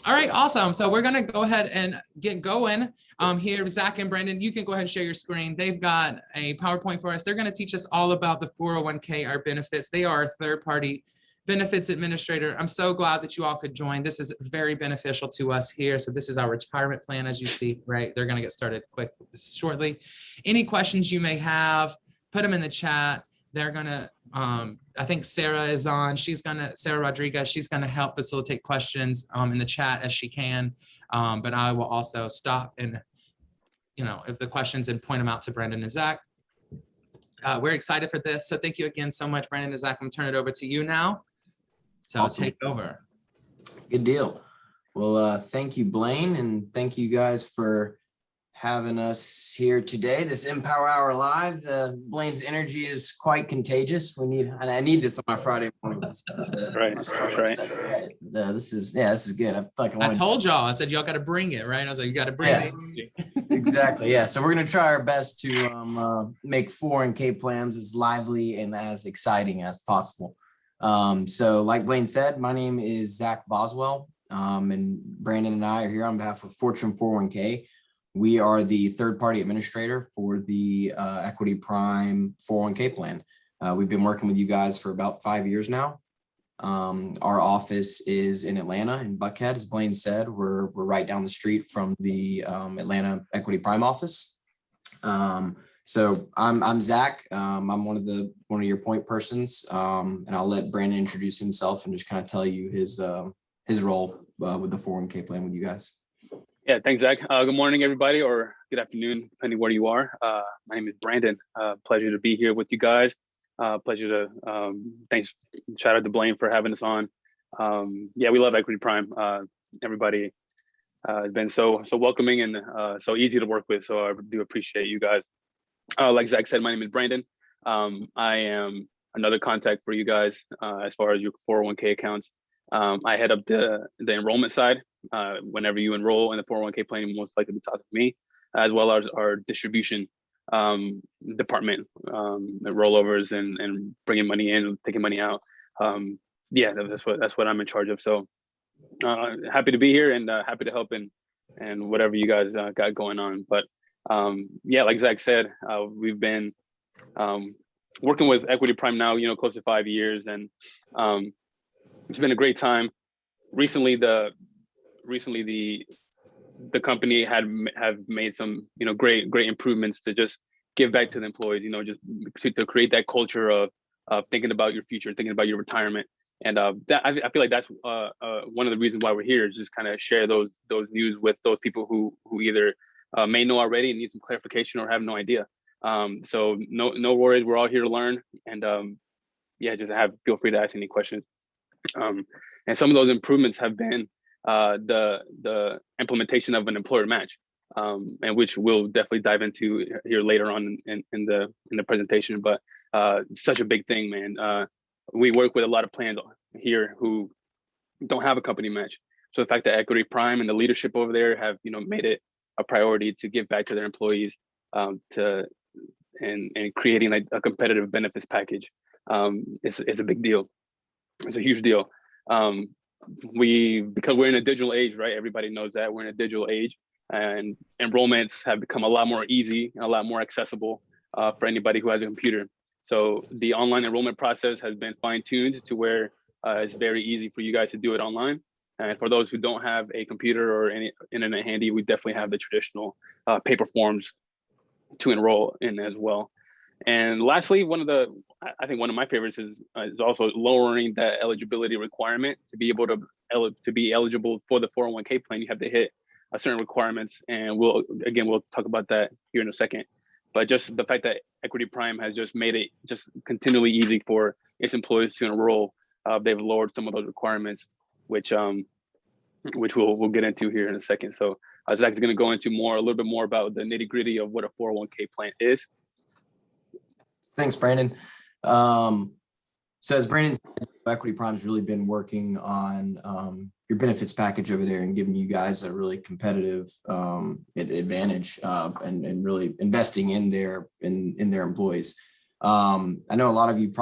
All right, awesome. So we're gonna go ahead and get going here. Zach and Brandon, you can go ahead and share your screen. They've got a PowerPoint for us. They're gonna teach us all about the 401k, our benefits. They are a third-party benefits administrator. I'm so glad that you all could join. This is very beneficial to us here. So this is our retirement plan, as you see, right? They're gonna get started quick shortly. Any questions you may have, put them in the chat. They're gonna, I think Sarah is on. Sarah Rodriguez, she's gonna help facilitate questions in the chat as she can. But I will also stop and, if the questions, and point them out to Brandon and Zach. We're excited for this. So thank you again so much, Brandon and Zach. I'm gonna turn it over to you now. So awesome. Take over. Good deal. Well, thank you, Blaine, and thank you guys for having us here today. This Empower Hour Live. Blaine's energy is quite contagious. I need this on my Friday mornings. Right. This is good. I told y'all. I said y'all got to bring it, right? I was like, you got to bring it. Exactly. Yeah. So we're gonna try our best to make 401k plans as lively and as exciting as possible. So, like Blaine said, my name is Zach Boswell, and Brandon and I are here on behalf of Fortune 401k. We are the third-party administrator for the Equity Prime 401k plan. We've been working with you guys for about 5 years now. Our office is in Atlanta, in Buckhead. As Blaine said, we're right down the street from the Atlanta Equity Prime office. So I'm Zach. I'm one of your point persons, and I'll let Brandon introduce himself and just kind of tell you his role with the 401k plan with you guys. Yeah, thanks, Zach. Good morning, everybody, or good afternoon, depending where you are. My name is Brandon. Pleasure to be here with you guys. Pleasure to, thanks, shout out to Blaine for having us on. Yeah, we love Equity Prime. Everybody has been so welcoming and so easy to work with, so I do appreciate you guys. Like Zach said, my name is Brandon. I am another contact for you guys as far as your 401k accounts. I head up the enrollment side. Whenever you enroll in the 401k plan, you most likely be talking to me, as well as our distribution department, the rollovers and bringing money in, taking money out. Yeah, that's what I'm in charge of. So happy to be here and happy to help and whatever you guys got going on. But yeah, like Zach said, we've been working with Equity Prime now, close to 5 years, and it's been a great time. Recently, the company have made some great improvements to just give back to the employees, just to create that culture of thinking about your future, thinking about your retirement. And that I feel like that's one of the reasons why we're here, is just kind of share those news with those people who either may know already and need some clarification or have no idea. So no worries, we're all here to learn, and yeah, just feel free to ask any questions. And some of those improvements have been the implementation of an employer match, and which we'll definitely dive into here later on in the presentation. But such a big thing, man. We work with a lot of plans here who don't have a company match. So the fact that Equity Prime and the leadership over there have made it a priority to give back to their employees, and creating a competitive benefits package, is a big deal. It's a huge deal. Because we're in a digital age, right? Everybody knows that we're in a digital age, and enrollments have become a lot more easy, a lot more accessible for anybody who has a computer. So the online enrollment process has been fine-tuned to where it's very easy for you guys to do it online. And for those who don't have a computer or any internet handy, we definitely have the traditional paper forms to enroll in as well. And lastly, I think one of my favorites is also lowering that eligibility requirement. To be able to be eligible for the 401k plan, you have to hit certain requirements, and we'll talk about that here in a second. But just the fact that Equity Prime has just made it just continually easy for its employees to enroll, they've lowered some of those requirements, which we'll get into here in a second. So Zach's going to go into a little bit more about the nitty gritty of what a 401k plan is. Thanks, Brandon. So as Brandon said, Equity Prime's really been working on your benefits package over there and giving you guys a really competitive advantage, and really investing in their employees. I know a lot of you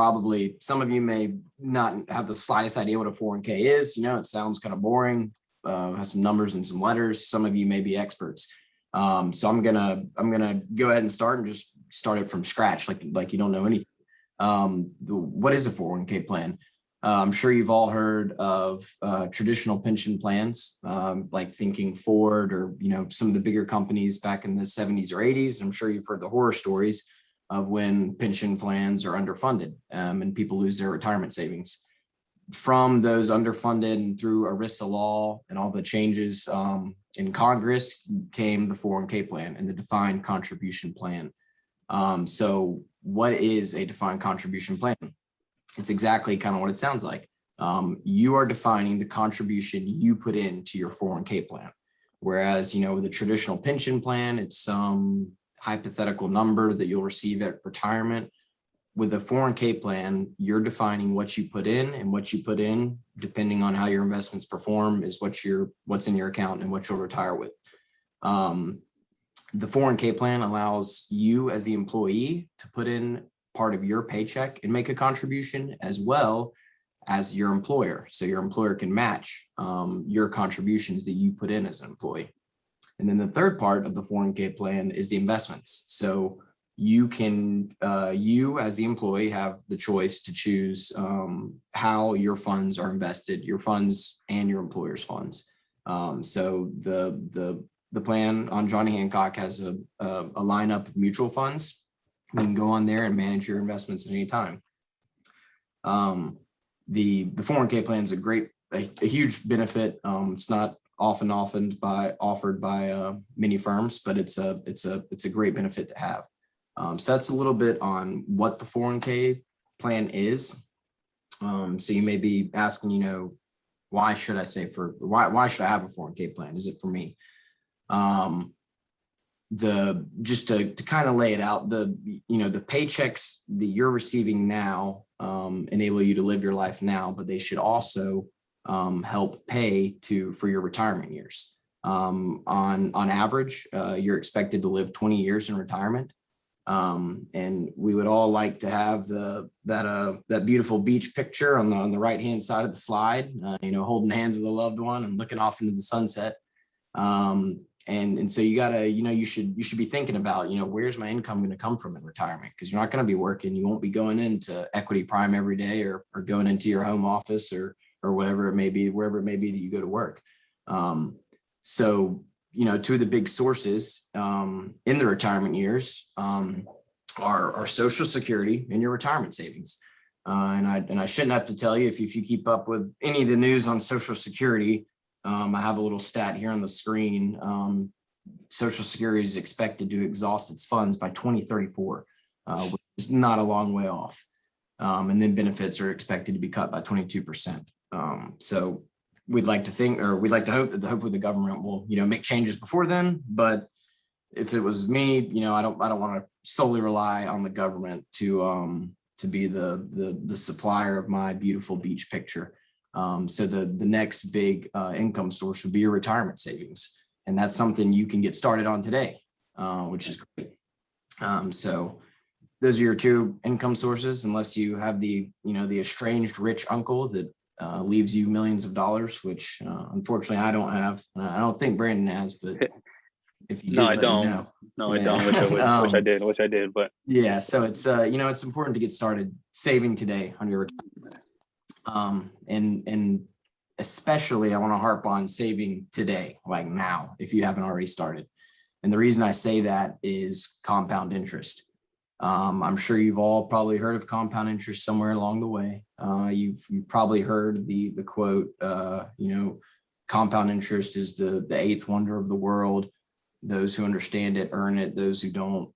some of you may not have the slightest idea what a 401k is. It sounds kind of boring. has some numbers and some letters. Some of you may be experts. So I'm gonna go ahead and start and just start it from scratch, like you don't know anything. What is a 401k plan? I'm sure you've all heard of traditional pension plans, like thinking Ford or some of the bigger companies back in the 70s or 80s. I'm sure you've heard the horror stories of when pension plans are underfunded and people lose their retirement savings. From those underfunded and through ERISA law and all the changes in Congress came the 401k plan and the defined contribution plan. So what is a defined contribution plan? It's exactly kind of what it sounds like. You are defining the contribution you put into your 401k plan. Whereas, with a traditional pension plan, it's some hypothetical number that you'll receive at retirement. With a 401k plan, you're defining what you put in, and what you put in, depending on how your investments perform, is what's in your account and what you'll retire with. The 401k plan allows you as the employee to put in part of your paycheck and make a contribution, as well as your employer. So your employer can match your contributions that you put in as an employee. And then the third part of the 401k plan is the investments. So you as the employee have the choice to choose how your funds are invested, your funds and your employer's funds. So the plan on Johnny Hancock has a lineup of mutual funds. You can go on there and manage your investments at any time. The 401k plan is a huge benefit. It's not often offered by many firms, but it's a great benefit to have. So that's a little bit on what the 401k plan is. So you may be asking, why should I save why should I have a 401k plan? Is it for me? Just to kind of lay it out, the paychecks that you're receiving now enable you to live your life now, but they should also help pay for your retirement years. On average, you're expected to live 20 years in retirement. And we would all like to have that beautiful beach picture on the right hand side of the slide, holding hands with a loved one and looking off into the sunset. And so you gotta, you should be thinking about, where's my income going to come from in retirement? Because you're not going to be working. You won't be going into Equity Prime every day or going into your home office or whatever it may be, wherever it may be that you go to work. So, two of the big sources in the retirement years are Social Security and your retirement savings. And I shouldn't have to tell you, if you keep up with any of the news on Social Security, I have a little stat here on the screen. Social Security is expected to exhaust its funds by 2034, which is not a long way off. And then benefits are expected to be cut by 22%. So we'd like to hope that hopefully the government will, make changes before then. But if it was me, I don't want to solely rely on the government to be the supplier of my beautiful beach picture. So the next big income source would be your retirement savings. And that's something you can get started on today, which is great. So those are your two income sources, unless you have the estranged rich uncle that leaves you millions of dollars, which unfortunately I don't have. I don't think Brandon has, but if you do, No, I don't. No, I don't. Which I did. But yeah, so it's it's important to get started saving today on your retirement. And especially I want to harp on saving today, like now, if you haven't already started. And the reason I say that is compound interest. I'm sure you've all probably heard of compound interest somewhere along the way. You've probably heard the quote, compound interest is the eighth wonder of the world. Those who understand it earn it. Those who don't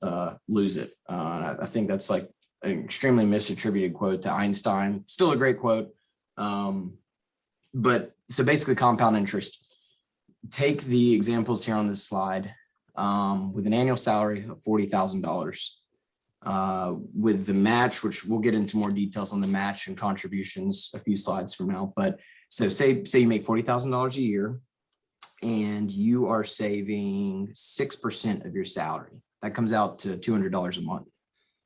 lose it. I think that's like an extremely misattributed quote to Einstein. Still a great quote. But so basically compound interest. Take the examples here on this slide with an annual salary of $40,000. With the match, which we'll get into more details on the match and contributions a few slides from now. But so say you make $40,000 a year and you are saving 6% of your salary. That comes out to $200 a month,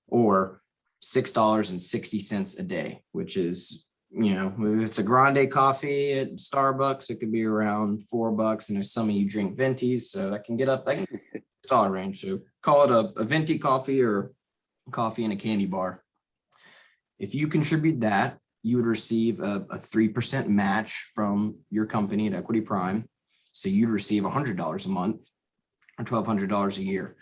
or $6.60 a day, which is you know, if it's a grande coffee at Starbucks, it could be around $4. And there's some of you drink ventis, so that can get up, that can dollar range. So call it a venti coffee or coffee in a candy bar. If you contribute that, you would receive a 3% match from your company at Equity Prime. So you'd receive $100 a month or $1,200 a year.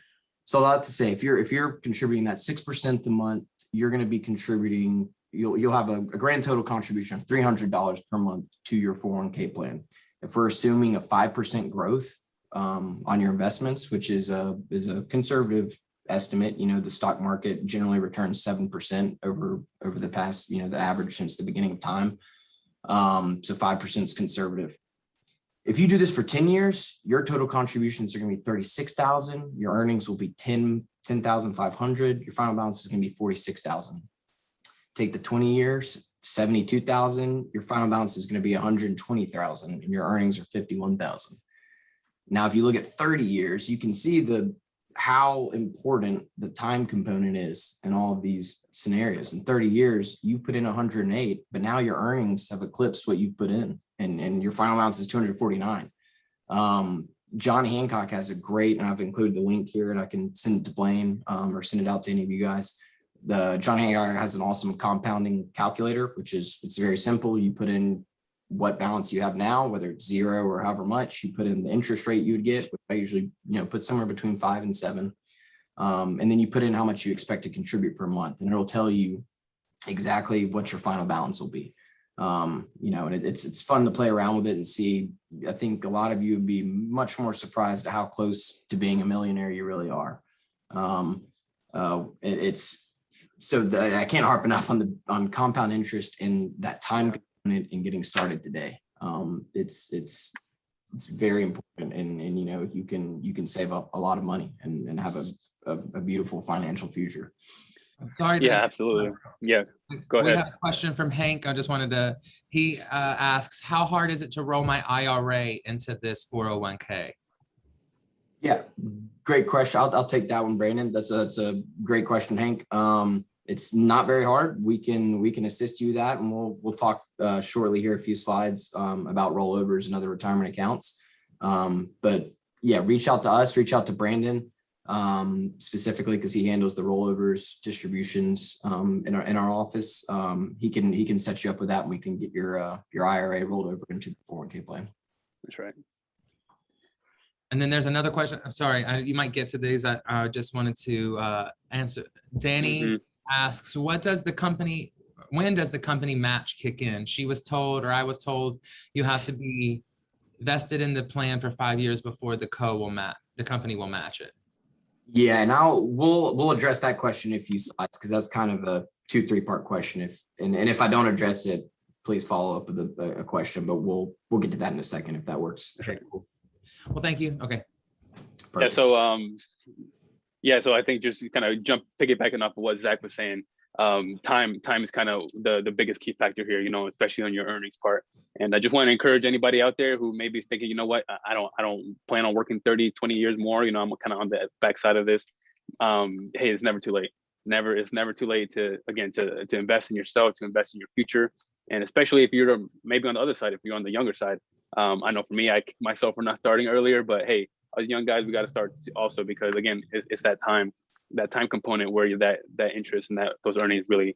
So that's to say, if you're contributing that 6% a month, you're going to be contributing, you'll have a grand total contribution of $300 per month to your 401k plan. If we're assuming a 5% growth on your investments, which is a conservative estimate, you know, the stock market generally returns 7% over the past, you know, the average since the beginning of time. So 5% is conservative. If you do this for 10 years, your total contributions are going to be 36,000. Your earnings will be 10,500. Your final balance is going to be 46,000. Take the 20 years, 72,000. Your final balance is going to be 120,000, and your earnings are 51,000. Now, if you look at 30 years, you can see how important the time component is in all of these scenarios. In 30 years, you put in 108, but now your earnings have eclipsed what you put in, and your final balance is 249. John Hancock has a great, and I've included the link here, and I can send it to Blaine or send it out to any of you guys. John Hancock has an awesome compounding calculator, it's very simple. You put in what balance you have now, whether it's 0 or however much, you put in the interest rate you would get, which I usually, you know, put somewhere between 5 and 7. And then you put in how much you expect to contribute per month, and it'll tell you exactly what your final balance will be. You know, and it's fun to play around with it and see. I think a lot of you would be much more surprised at how close to being a millionaire you really are. I can't harp enough on compound interest in that time component and getting started today. It's very important, and you know, you can save up a lot of money and have a beautiful financial future. Sorry. Yeah, absolutely. Yeah, go We ahead. have a question from Hank. He asks, how hard is it to roll my IRA into this 401k? Yeah, great question. I'll take that one, Brandon. That's a great question, Hank. It's not very hard. We can assist you with that, and we'll talk shortly here, a few slides about rollovers and other retirement accounts. But yeah, reach out to us, reach out to Brandon specifically, because he handles the rollovers distributions in our office. He can set you up with that, and we can get your IRA rolled over into the 401k plan. That's right. And then there's another question. I'm sorry, you might get to these. I just wanted to answer. Danny asks, when does the company match kick in? She was told, or I was told, you have to be vested in the plan for 5 years before the company will match it. Yeah, and we'll address that question in a few slides, because that's kind of a 2-3 part question. If I don't address it, please follow up with a question, but we'll get to that in a second if that works. Okay, cool. Well, thank you. Okay. Perfect. Yeah, so I think just kind of piggybacking off of what Zach was saying, time is kind of the biggest key factor here, you know, especially on your earnings part. And I just want to encourage anybody out there who may be thinking, you know what, I don't plan on working 30, 20 years more, you know, I'm kind of on the backside of this. Hey, it's never too late. It's never too late to invest in yourself, to invest in your future. And especially if you're maybe on the other side, if you're on the younger side. I know for me, myself, we're not starting earlier, but hey, as young guys, we got to start also, because again, it's that time component where that interest and those earnings really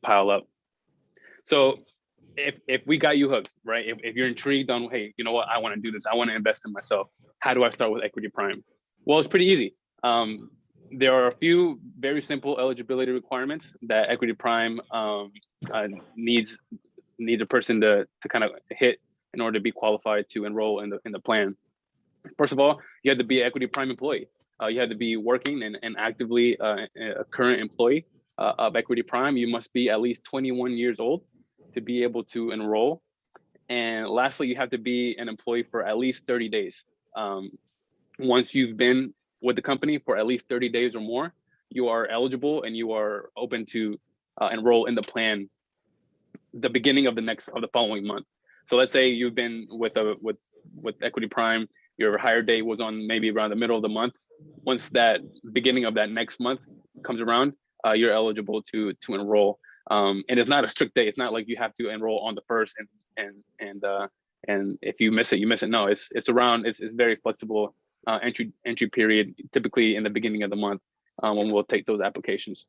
pile up. So if we got you hooked, right? If you're intrigued on, hey, you know what, I want to do this, I want to invest in myself. How do I start with Equity Prime? Well, it's pretty easy. There are a few very simple eligibility requirements that Equity Prime needs a person to kind of hit in order to be qualified to enroll in the plan. First of all, you have to be an Equity Prime employee. You have to be working and actively a current employee of Equity Prime. You must be at least 21 years old to be able to enroll. And lastly, you have to be an employee for at least 30 days. Once you've been with the company for at least 30 days or more, you are eligible and you are open to enroll in the plan the beginning of the following month. So let's say you've been with Equity Prime, your hire date was on maybe around the middle of the month. Once that beginning of that next month comes around, you're eligible to enroll. And it's not a strict date. It's not like you have to enroll on the 1st and if you miss it, you miss it. No, it's very flexible entry period, typically in the beginning of the month when we'll take those applications.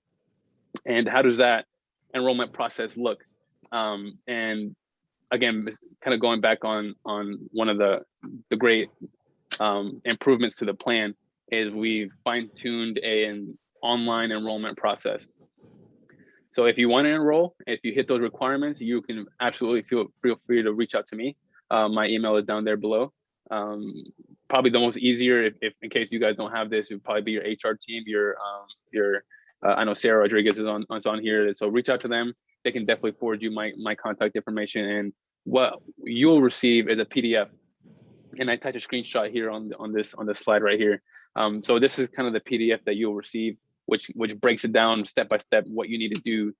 And how does that enrollment process look? And again, kind of going back on one of the great improvements to the plan is we've fine-tuned an online enrollment process. So if you want to enroll, if you hit those requirements, you can absolutely feel free to reach out to me. My email is down there below. Probably the most easier, if in case you guys don't have this, it would probably be your HR team. I know Sarah Rodriguez is on here, so reach out to them. They can definitely forward you my contact information, and what you'll receive is a PDF. And I attach a screenshot here on this slide right here. So this is kind of the PDF that you'll receive, which breaks it down step by step what you need to do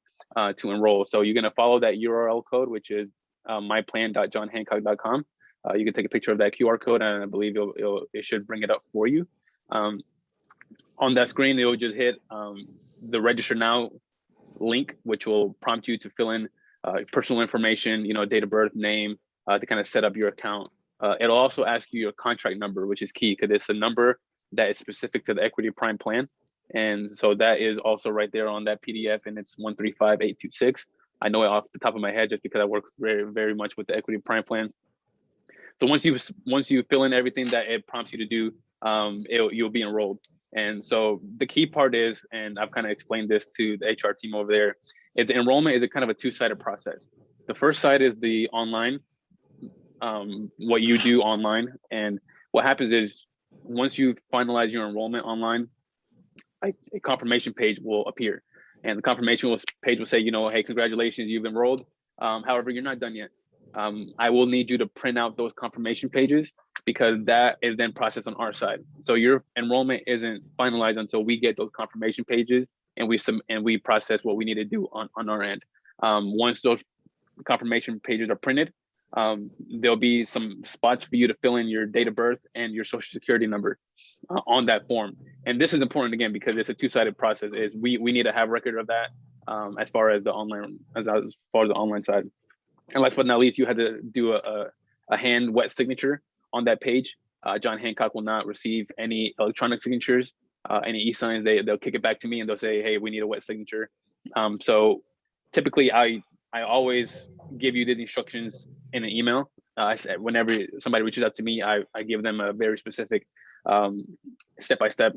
to enroll. So you're gonna follow that URL code, which is myplan.johnhancock.com. You can take a picture of that QR code, and I believe it should bring it up for you. On that screen, you'll just hit the register now link, which will prompt you to fill in personal information, date of birth, name, to kind of set up your account. It'll also ask you your contract number, which is key because it's a number that is specific to the Equity Prime plan. And so that is also right there on that PDF, and it's 135826. I know it off the top of my head just because I work very, very much with the Equity Prime plan. So once you fill in everything that it prompts you to do, you'll be enrolled. And so the key part is, and I've kind of explained this to the HR team over there, is the enrollment is a kind of a two-sided process. The first side is the online, what you do online. And what happens is once you finalize your enrollment online, a confirmation page will appear. And the confirmation page will say, hey, congratulations, you've enrolled. However, you're not done yet. I will need you to print out those confirmation pages because that is then processed on our side. So your enrollment isn't finalized until we get those confirmation pages and we process what we need to do on our end. Once those confirmation pages are printed, there'll be some spots for you to fill in your date of birth and your social security number on that form. And this is important again because it's a two-sided process. Is we need to have record of that as far as the online side. And last but not least, you had to do a hand wet signature on that page. John Hancock will not receive any electronic signatures, any e-signs. They'll kick it back to me and they'll say, hey, we need a wet signature. So typically I always give you these instructions in an email. I said whenever somebody reaches out to me, I give them a very specific step-by-step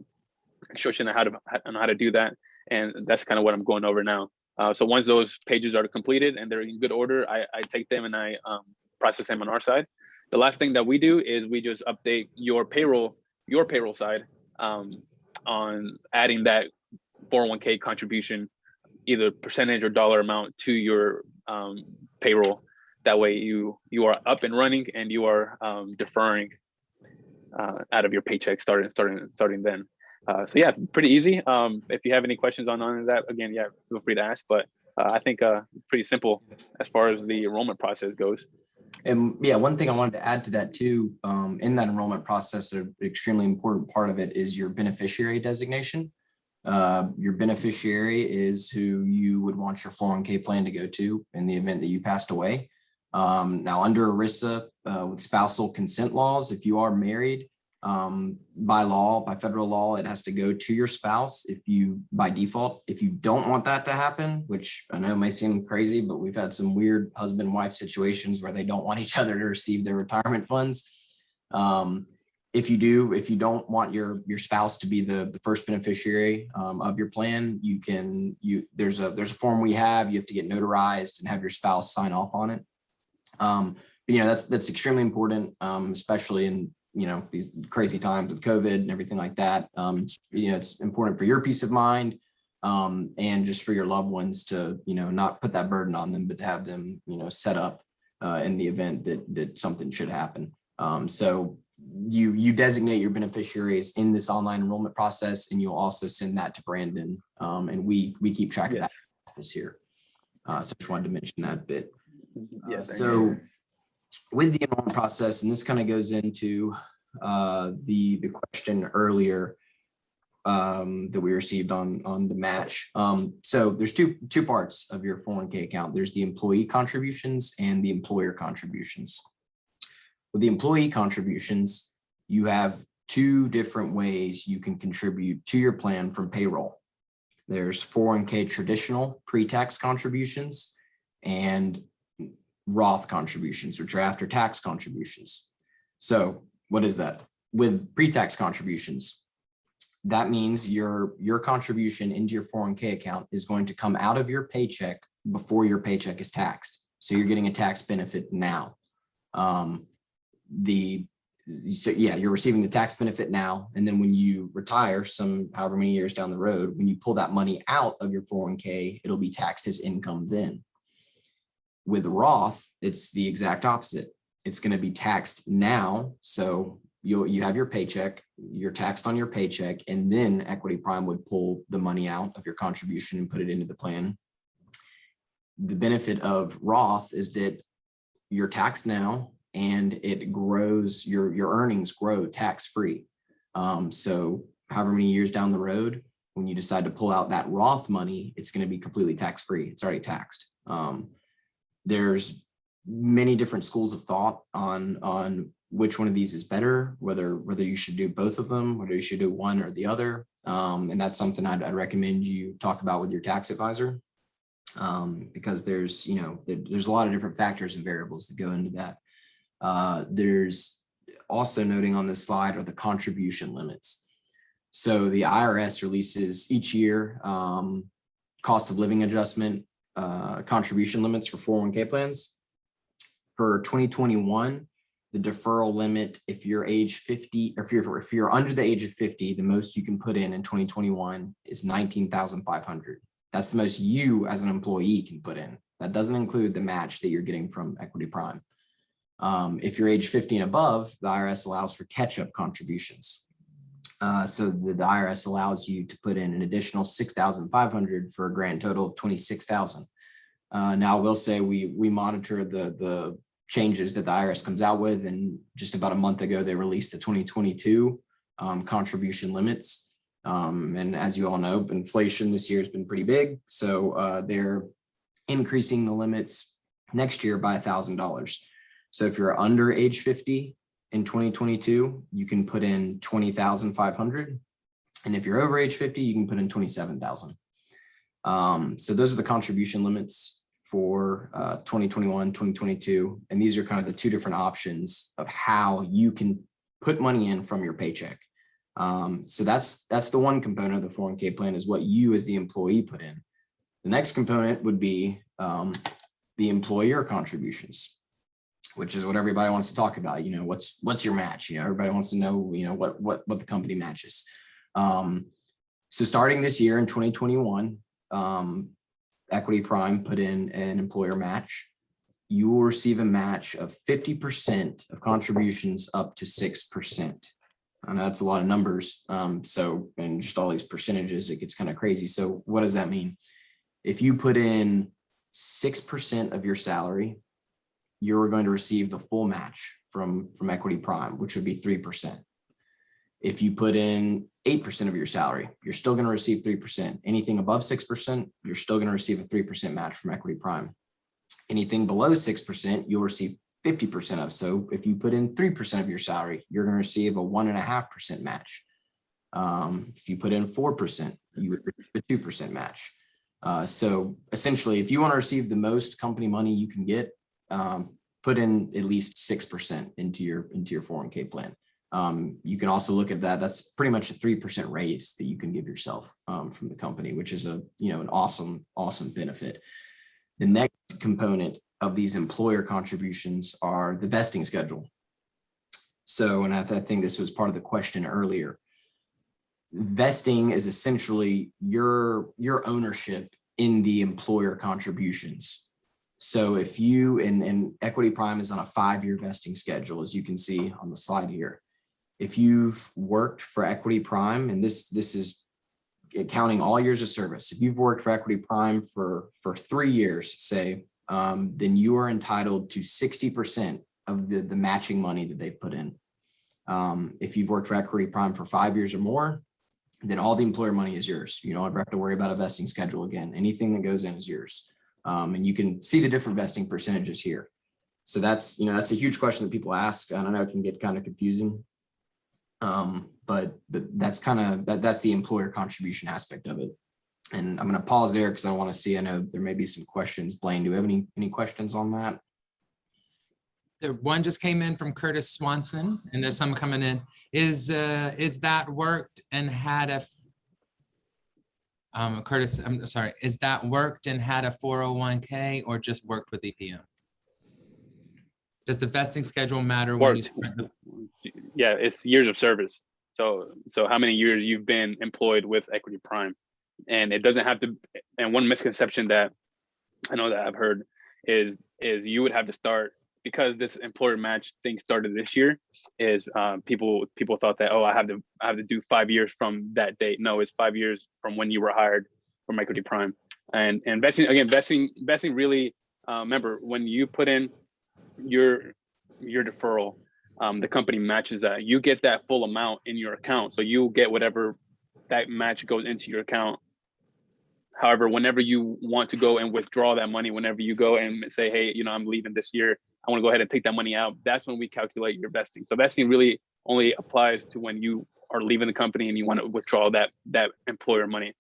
instruction on how to do that. And that's kind of what I'm going over now. So once those pages are completed and they're in good order, I take them and I process them on our side. The last thing that we do is we just update your payroll side on adding that 401k contribution, either percentage or dollar amount to your payroll. That way you are up and running and you are deferring out of your paycheck starting then. So yeah, pretty easy. If you have any questions on that, again, yeah, feel free to ask. But I think pretty simple as far as the enrollment process goes. And yeah, one thing I wanted to add to that too, in that enrollment process, an extremely important part of it is your beneficiary designation. Your beneficiary is who you would want your 401k plan to go to in the event that you passed away. Now under ERISA, with spousal consent laws, if you are married, by federal law, it has to go to your spouse by default. If you don't want that to happen, which I know may seem crazy, but we've had some weird husband-wife situations where they don't want each other to receive their retirement funds. If you don't want your spouse to be the first beneficiary of your plan, there's a form you have to get notarized and have your spouse sign off on it. That's extremely important, especially in these crazy times with COVID and everything like that. It's important for your peace of mind and just for your loved ones to not put that burden on them, but to have them set up in the event that something should happen. So you designate your beneficiaries in this online enrollment process, and you'll also send that to Brandon, and we keep track of that this year. So just wanted to mention that bit. So with the enrollment process, and this kind of goes into the question earlier, that we received on the match. So there's two parts of your 401k account. There's the employee contributions and the employer contributions. With the employee contributions, you have two different ways you can contribute to your plan from payroll. There's 401k traditional pre-tax contributions and Roth contributions, which are after tax contributions. So what is that? With pre-tax contributions, that means your contribution into your 401k account is going to come out of your paycheck before your paycheck is taxed. So you're getting a tax benefit now. You're receiving the tax benefit now. And then when you retire however many years down the road, when you pull that money out of your 401k, it'll be taxed as income then. With Roth, it's the exact opposite. It's going to be taxed now. So you have your paycheck, you're taxed on your paycheck, and then Equity Prime would pull the money out of your contribution and put it into the plan. The benefit of Roth is that you're taxed now and it grows, your earnings grow tax-free. So however many years down the road, when you decide to pull out that Roth money, it's going to be completely tax-free. It's already taxed. There's many different schools of thought on which one of these is better, whether you should do both of them, whether you should do one or the other. And that's something I'd recommend you talk about with your tax advisor, because there's a lot of different factors and variables that go into that. There's also noting on this slide are the contribution limits. So the IRS releases each year cost of living adjustment contribution limits for 401k plans. For 2021, the deferral limit, if you're age 50, or if you're under the age of 50, the most you can put in 2021 is $19,500. That's the most you as an employee can put in. That doesn't include the match that you're getting from Equity Prime. If you're age 50 and above, the IRS allows for catch-up contributions. So the IRS allows you to put in an additional $6,500 for a grand total of $26,000. Now I will say we monitor the changes that the IRS comes out with, and just about a month ago they released the 2022 contribution limits. And as you all know, inflation this year has been pretty big, so they're increasing the limits next year by $1,000. So if you're under age 50 in 2022, you can put in $20,500, and if you're over age 50, you can put in $27,000. So those are the contribution limits for 2021, 2022. And these are kind of the two different options of how you can put money in from your paycheck. So that's the one component of the 401k plan, is what you as the employee put in. The next component would be the employer contributions, which is what everybody wants to talk about. What's your match? Everybody wants to know, what the company matches. So starting this year in 2021, Equity Prime put in an employer match. You will receive a match of 50% of contributions up to 6%. I know that's a lot of numbers. And just all these percentages, it gets kind of crazy. So what does that mean? If you put in 6% of your salary, you're going to receive the full match from Equity Prime, which would be 3%. If you put in 8% of your salary, you're still going to receive 3%. Anything above 6%, you're still going to receive a 3% match from Equity Prime. Anything below 6%, you'll receive 50% of. So if you put in 3% of your salary, you're going to receive a 1.5% match. If you put in 4%, you would receive a 2% match. So essentially, if you want to receive the most company money you can get, put in at least 6% into your 401k plan. You can also look at that. That's pretty much a 3% raise that you can give yourself from the company, which is an awesome benefit. The next component of these employer contributions are the vesting schedule. So, and I think this was part of the question earlier. Vesting is essentially your ownership in the employer contributions. So if you, and Equity Prime is on a 5-year vesting schedule, as you can see on the slide here. If you've worked for Equity Prime, and this is counting all years of service, if you've worked for Equity Prime for 3 years, say, then you are entitled to 60% of the matching money that they've put in. If you've worked for Equity Prime for 5 years or more, then all the employer money is yours. You don't ever have to worry about a vesting schedule again. Anything that goes in is yours. And you can see the different vesting percentages here. So that's, that's a huge question that people ask. And I know it can get kind of confusing. But that's that's the employer contribution aspect of it. And I'm going to pause there because I want to see, I know there may be some questions. Blaine, do we have any questions on that? One just came in from Curtis Swanson, and there's some coming in. Is that worked and had a Curtis, I'm sorry, is that worked and had a 401k or just worked with EPM? Does the vesting schedule matter when you start Yeah, it's years of service. So how many years you've been employed with Equity Prime, and it doesn't have to. And one misconception that I know that I've heard is you would have to start, because this employer match thing started this year, is people thought that, oh, I have to do 5 years from that date. No, it's 5 years from when you were hired from Equity Prime. And vesting really, remember, when you put in your deferral, the company matches that. You get that full amount in your account, so you get whatever that match goes into your account. However, whenever you want to go and withdraw that money, whenever you go and say, hey, I'm leaving this year, I want to go ahead and take that money out, that's when we calculate your vesting. So vesting really only applies to when you are leaving the company and you want to withdraw that employer money,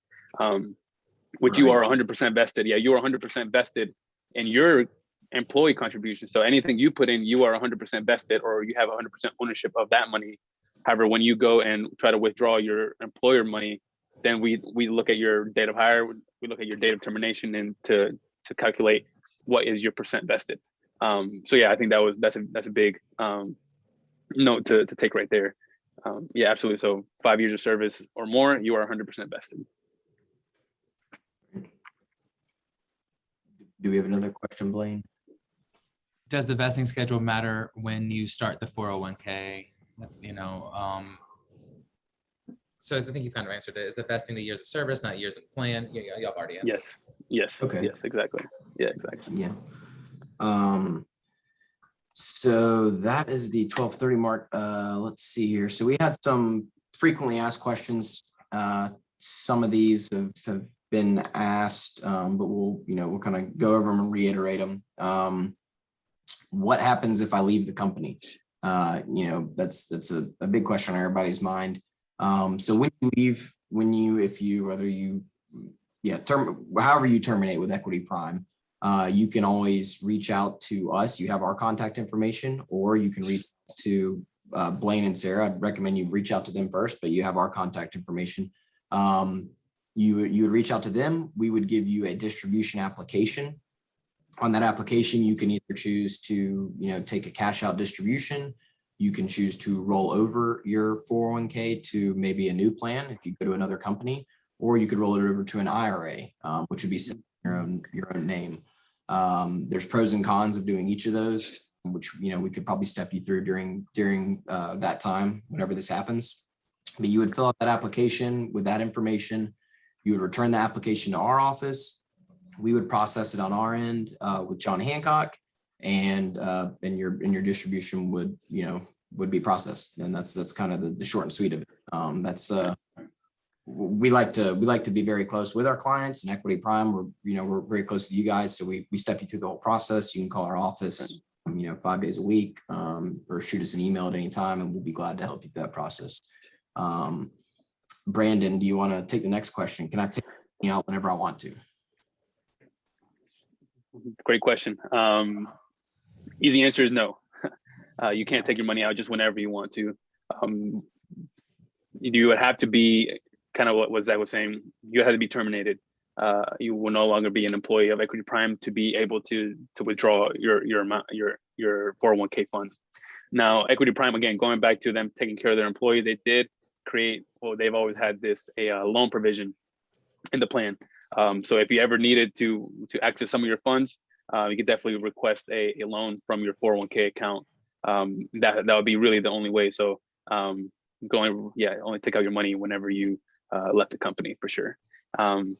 which you are 100% vested. Yeah, you are 100% vested in your employee contribution. So anything you put in, you are 100% vested, or you have 100% ownership of that money. However, when you go and try to withdraw your employer money, then we look at your date of hire, we look at your date of termination, and to calculate what is your percent vested. So yeah, I think that's a big note to take right there. Yeah, absolutely. So 5 years of service or more, you are 100% vested. Do we have another question, Blaine? Does the vesting schedule matter when you start the 401k? So I think you kind of answered it. Is the vesting the years of service, not years of plan? Yeah, y'all already answered. Yes. Okay. Yes, exactly. Yeah, exactly. Yeah. So that is the 12:30 mark. Let's see here. So we had some frequently asked questions. Some of these have been asked, but we'll kind of go over them and reiterate them. What happens if I leave the company? That's a big question on everybody's mind. So when you leave, however you terminate with Equity Prime, you can always reach out to us. You have our contact information, or you can reach out to Blaine and Sarah. I'd recommend you reach out to them first, but you have our contact information. You would reach out to them. We would give you a distribution application. On that application, you can either choose to, take a cash out distribution. You can choose to roll over your 401k to maybe a new plan if you go to another company, or you could roll it over to an IRA, which would be your own name. There's pros and cons of doing each of those, which we could probably step you through during that time, whenever this happens. But you would fill out that application with that information. You would return the application to our office. We would process it on our end with John Hancock, and your distribution would be processed. And that's kind of the short and sweet of it. We like to be very close with our clients, and Equity Prime, we're very close to you guys. So we step you through the whole process. You can call our office, 5 days a week, or shoot us an email at any time, and we'll be glad to help you through that process. Brandon, do you want to take the next question? Can I take it out whenever I want to? Great question. Easy answer is no. You can't take your money out just whenever you want to. You would have to be kind of what Zach was saying. You had to be terminated. You will no longer be an employee of Equity Prime to be able to withdraw your amount, your 401k funds. Now, Equity Prime, again, going back to them taking care of their employee, they did create, they've always had a loan provision in the plan. So if you ever needed to access some of your funds, you could definitely request a loan from your 401k account. That would be really the only way. So only take out your money whenever you left the company, for sure. Can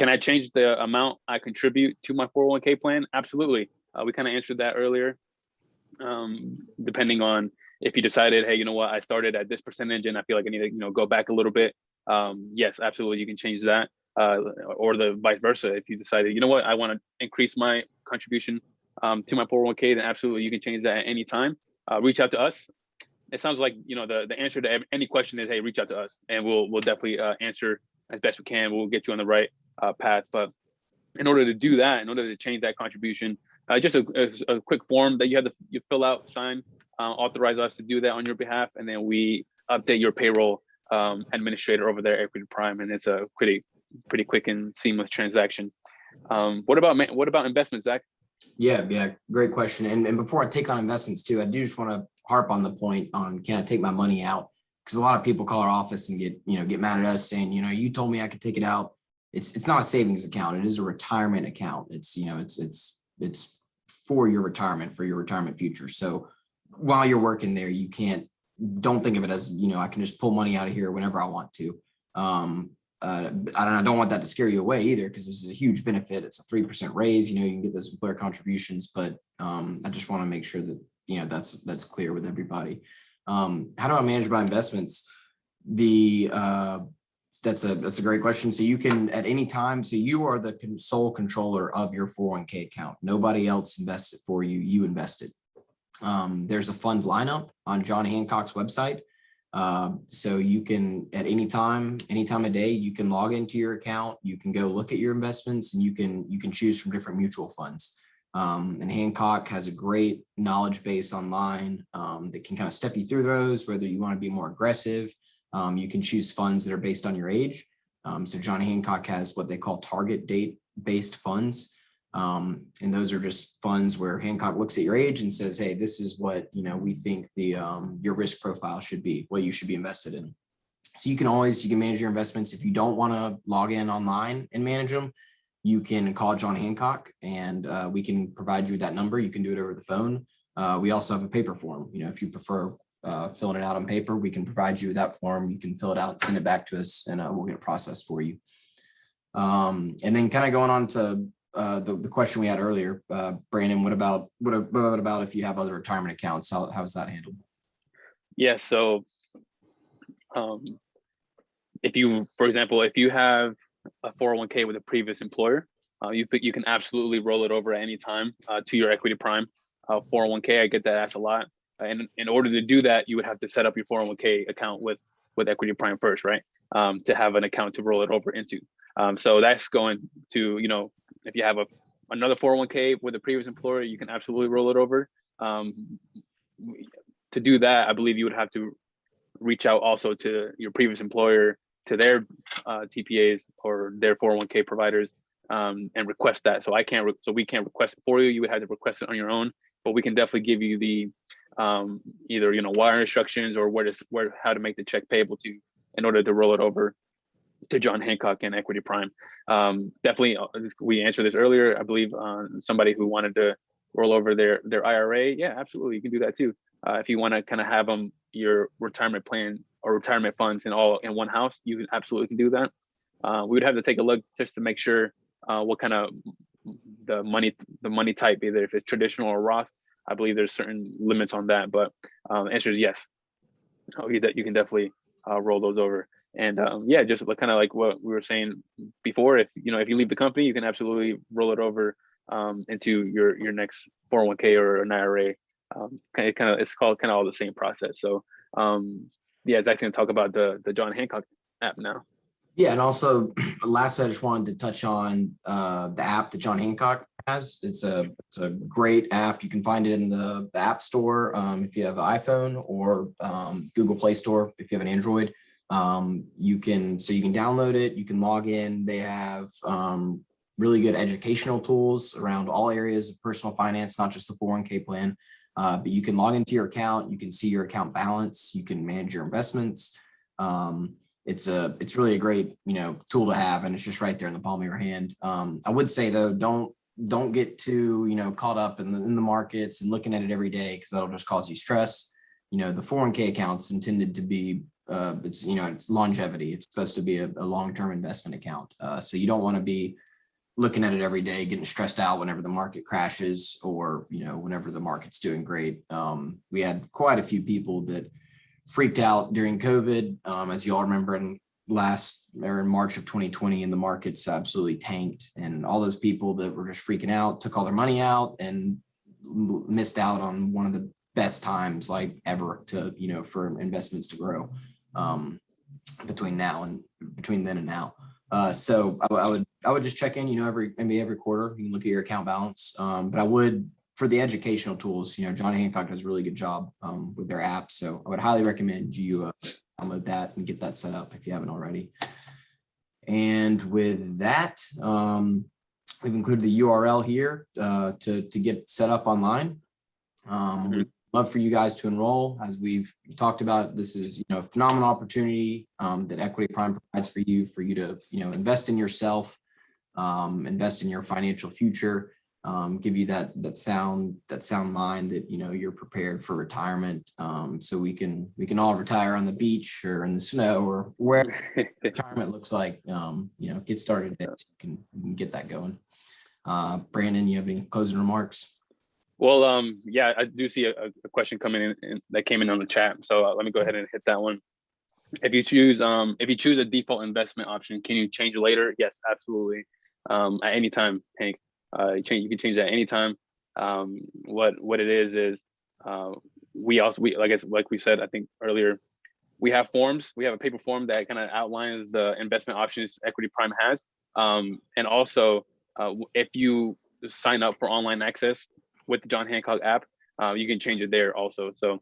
I change the amount I contribute to my 401k plan? Absolutely. We kind of answered that earlier. Depending on if you decided, hey, you know what, I started at this percentage and I feel like I need to, go back a little bit. yes, absolutely, you can change that, or the vice versa. If you decided, you know what, I want to increase my contribution to my 401k, then absolutely you can change that at any time. Reach out to us. It sounds like, you know, the answer to any question is, hey, reach out to us, and we'll definitely answer as best we can. We'll get you on the right path. But in order to do that, in order to change that contribution, just a quick form that you fill out, sign, authorize us to do that on your behalf, and then we update your payroll administrator over there at Equity Prime, and it's a pretty quick and seamless transaction. What about investments, Zach? Yeah, great question. And before I take on investments too, I do just want to harp on the point on, can I take my money out? Because a lot of people call our office and get mad at us saying, you told me I could take it out. It's not a savings account. It is a retirement account. It's for your retirement, for your retirement future. So while you're working there, don't think of it as, I can just pull money out of here whenever I want to. I don't want that to scare you away either, because this is a huge benefit. It's a 3% raise. You can get those employer contributions, but I just want to make sure that that's clear with everybody. How do I manage my investments? That's a great question. So you can at any time. So you are the sole controller of your 401k account. Nobody else invests it for you. You invest it. There's a fund lineup on John Hancock's website. So you can, at any time of day, you can log into your account, you can go look at your investments, and you can choose from different mutual funds. And Hancock has a great knowledge base online that can kind of step you through those, whether you want to be more aggressive. You can choose funds that are based on your age. So John Hancock has what they call target date based funds. And those are just funds where Hancock looks at your age and says, hey, this is what, we think your risk profile should be, what you should be invested in. So you can manage your investments. If you don't want to log in online and manage them, you can call John Hancock, and we can provide you with that number. You can do it over the phone. We also have a paper form. If you prefer filling it out on paper, we can provide you with that form. You can fill it out, send it back to us, and we'll get it processed for you. And then kind of going on to the question we had earlier, Brandon, what about if you have other retirement accounts? How is that handled? Yeah, so if you have a 401k with a previous employer, you can absolutely roll it over at any time to your Equity Prime 401k. I get that asked a lot. And in order to do that, you would have to set up your 401k account with Equity Prime first, right? To have an account to roll it over into. So that's going to, if you have another 401k with a previous employer, you can absolutely roll it over. To do that, I believe you would have to reach out also to your previous employer, to their TPAs or their 401k providers, and request that. So we can't request it for you. You would have to request it on your own, but we can definitely give you the either wire instructions or how to make the check payable to, in order to roll it over to John Hancock and Equity Prime. Definitely, we answered this earlier. I believe somebody who wanted to roll over their IRA. Yeah, absolutely, you can do that too. If you want to kind of have your retirement plan or retirement funds in one house, you absolutely can do that. We would have to take a look just to make sure what kind of the money type, either if it's traditional or Roth. I believe there's certain limits on that, but answer is yes. You can definitely roll those over. And yeah, just kind of like what we were saying before, if you leave the company, you can absolutely roll it over into your next 401k or an IRA. It's called kind of all the same process. So yeah, Zach's gonna talk about the John Hancock app now. Yeah, and also lastly, I just wanted to touch on the app that John Hancock has. It's a great app. You can find it in the App Store if you have an iPhone, or Google Play Store if you have an Android. You can download it. You can log in. They have really good educational tools around all areas of personal finance, not just the 401k plan. But you can log into your account. You can see your account balance. You can manage your investments. It's really a great tool to have, and it's just right there in the palm of your hand. I would say though, don't get too caught up in the markets and looking at it every day, because that'll just cause you stress. The 401k account's intended to be it's longevity. It's supposed to be a long-term investment account. So you don't want to be looking at it every day, getting stressed out whenever the market crashes, or whenever the market's doing great. We had quite a few people that freaked out during COVID, as you all remember, and last or in March of 2020 and the markets absolutely tanked, and all those people that were just freaking out took all their money out and missed out on one of the best times like ever to, for investments to grow between then and now. So I would just check in, maybe every quarter, you can look at your account balance. But I would, for the educational tools, John Hancock does a really good job with their app. So I would highly recommend you download that and get that set up if you haven't already. And with that, we've included the URL here to get set up online. We'd love for you guys to enroll. As we've talked about, this is a phenomenal opportunity that Equity Prime provides for you to invest in yourself, invest in your financial future, give you that sound mind that you're prepared for retirement. So we can all retire on the beach or in the snow or wherever retirement looks like. Get started so you can get that going. Brandon, you have any closing remarks? Well, yeah, I do see a question coming in that came in on the chat. So let me go ahead and hit that one. If you choose a default investment option, can you change later? Yes, absolutely. At any time, Hank. You can change that anytime. What it is we like we said, I think earlier, we have forms. We have a paper form that kind of outlines the investment options Equity Prime has. And also, if you sign up for online access with the John Hancock app, you can change it there also. So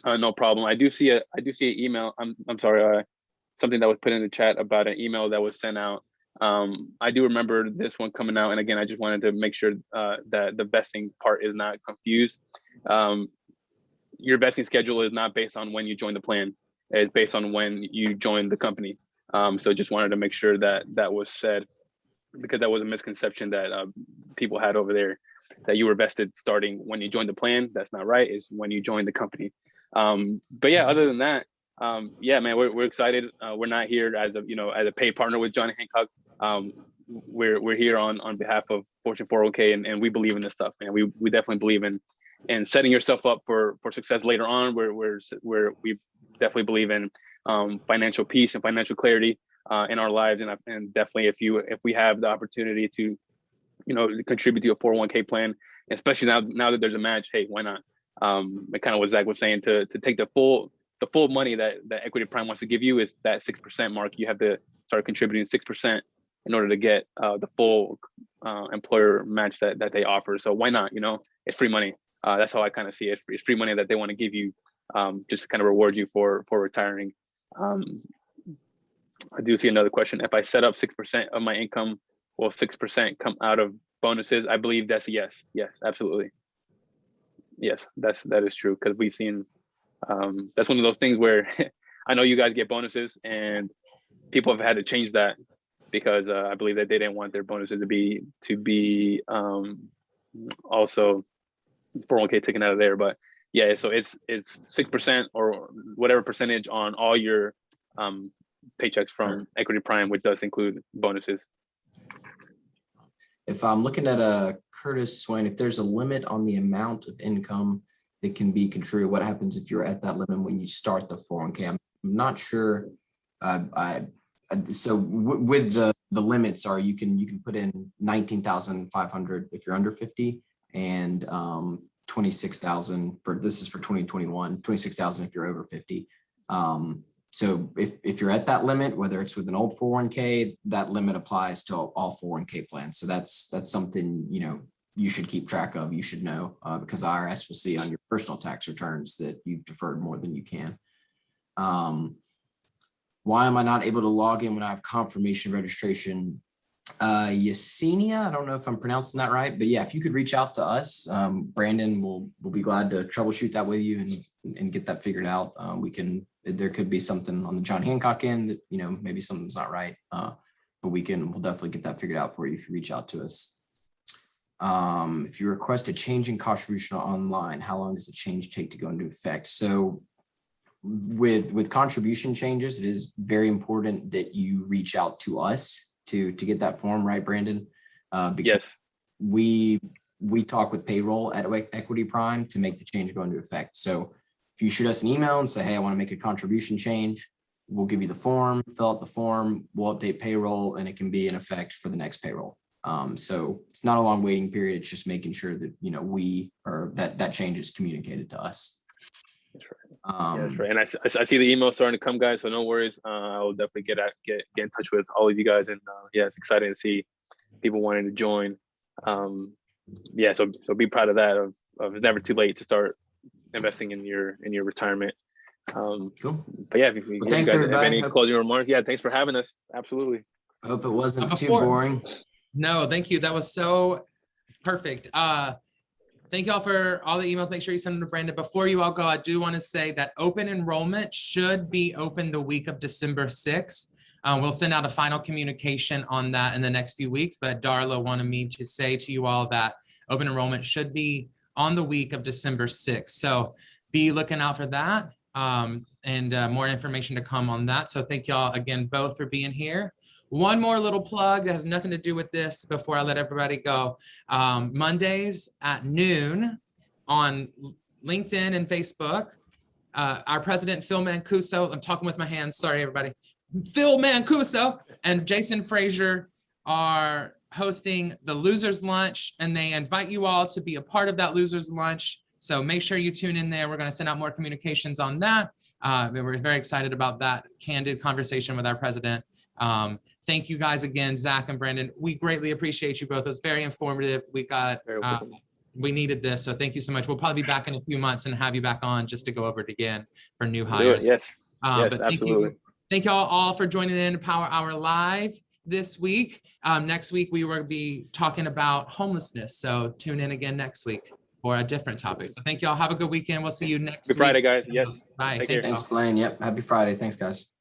no problem. I do see an email. I'm sorry, something that was put in the chat about an email that was sent out. I do remember this one coming out. And again, I just wanted to make sure that the vesting part is not confused. Your vesting schedule is not based on when you join the plan. It's based on when you join the company. So just wanted to make sure that was said, because that was a misconception that people had over there, that you were vested starting when you joined the plan. That's not right. It's when you join the company. But yeah, other than that, yeah, man, we're excited. We're not here as a paid partner with John Hancock. We're here on behalf of Fortune 401k, and we believe in this stuff, man. We definitely believe in setting yourself up for success later on. We definitely believe in financial peace and financial clarity in our lives, and definitely if we have the opportunity to contribute to a 401k plan, especially now that there's a match, hey, why not? Kind of what Zach was saying, to take the full money that Equity Prime wants to give you is that 6% mark. You have to start contributing 6% in order to get the full employer match that they offer. So why not? It's free money. That's how I kind of see it. It's free money that they want to give you, just to kind of reward you for retiring. I do see another question. If I set up 6% of my income, will 6% come out of bonuses? I believe that's a yes. Yes, absolutely. Yes, that is true, because we've seen that's one of those things where I know you guys get bonuses, and people have had to change that because I believe that they didn't want their bonuses to be also 401k taken out of there. But yeah, so it's 6% or whatever percentage on all your paychecks from Equity Prime, which does include bonuses. If I'm looking at Curtis Swain, if there's a limit on the amount of income that can be contributed, what happens if you're at that limit when you start the 401k? I'm not sure. So with the limits are, you can put in 19,500 if you're under 50, and 26,000 this is for 2021, 26,000 if you're over 50. So if you're at that limit, whether it's with an old 401k, that limit applies to all 401k plans. So that's something, you should keep track of. You should know, because IRS will see on your personal tax returns that you've deferred more than you can. Why am I not able to log in when I have confirmation registration? Yesenia, I don't know if I'm pronouncing that right, but yeah, if you could reach out to us, Brandon will be glad to troubleshoot that with you and get that figured out. There could be something on the John Hancock end that, maybe something's not right, but we'll definitely get that figured out for you if you reach out to us. If you request a change in contribution online, how long does the change take to go into effect? So with contribution changes, it is very important that you reach out to us to get that form, right, Brandon? Because yes, we talk with payroll at Equity Prime to make the change go into effect. So if you shoot us an email and say, hey, I want to make a contribution change, we'll give you the form, fill out the form, we'll update payroll, and it can be in effect for the next payroll. So it's not a long waiting period. It's just making sure that, you know, that change is communicated to us. That's right. Yeah, that's Um, right. And I see the email starting to come, guys. So no worries. I will definitely get in touch with all of you guys. And yeah, it's exciting to see people wanting to join. Yeah, so be proud of that. Of it's never too late to start investing in your retirement. Cool. But yeah, if you Thanks, guys have everybody. any closing remarks, yeah, thanks for having us. Absolutely. I hope it wasn't too Before- boring. No, thank you. That was so perfect. Thank y'all for all the emails. Make sure you send them to Brandon. Before you all go, I do want to say that open enrollment should be open the week of December 6th. We'll send out a final communication on that in the next few weeks, but Darla wanted me to say to you all that open enrollment should be on the week of December 6th. So be looking out for that, and more information to come on that. So thank y'all again both for being here. One more little plug that has nothing to do with this before I let everybody go. Mondays at noon on LinkedIn and Facebook, our president, Phil Mancuso, I'm talking with my hands, sorry, everybody. Phil Mancuso and Jason Frazier are hosting the Losers Lunch, and they invite you all to be a part of that Losers Lunch. So make sure you tune in there. We're going to send out more communications on that. We're very excited about that candid conversation with our president. Thank you guys again, Zach and Brandon. We greatly appreciate you both. It was very informative. We needed this, so thank you so much. We'll probably be back in a few months and have you back on just to go over it again for new Do hires. it. Yes. Yes, But absolutely. thank y'all all for joining in Power Hour Live this week. Next week, we will be talking about homelessness. So tune in again next week for a different topic. So thank y'all. Have a good weekend. We'll see you next Good week. Friday, guys. Yes. Bye. Take Thank care. you. Thanks, Blaine. Yep. Happy Friday. Thanks, guys.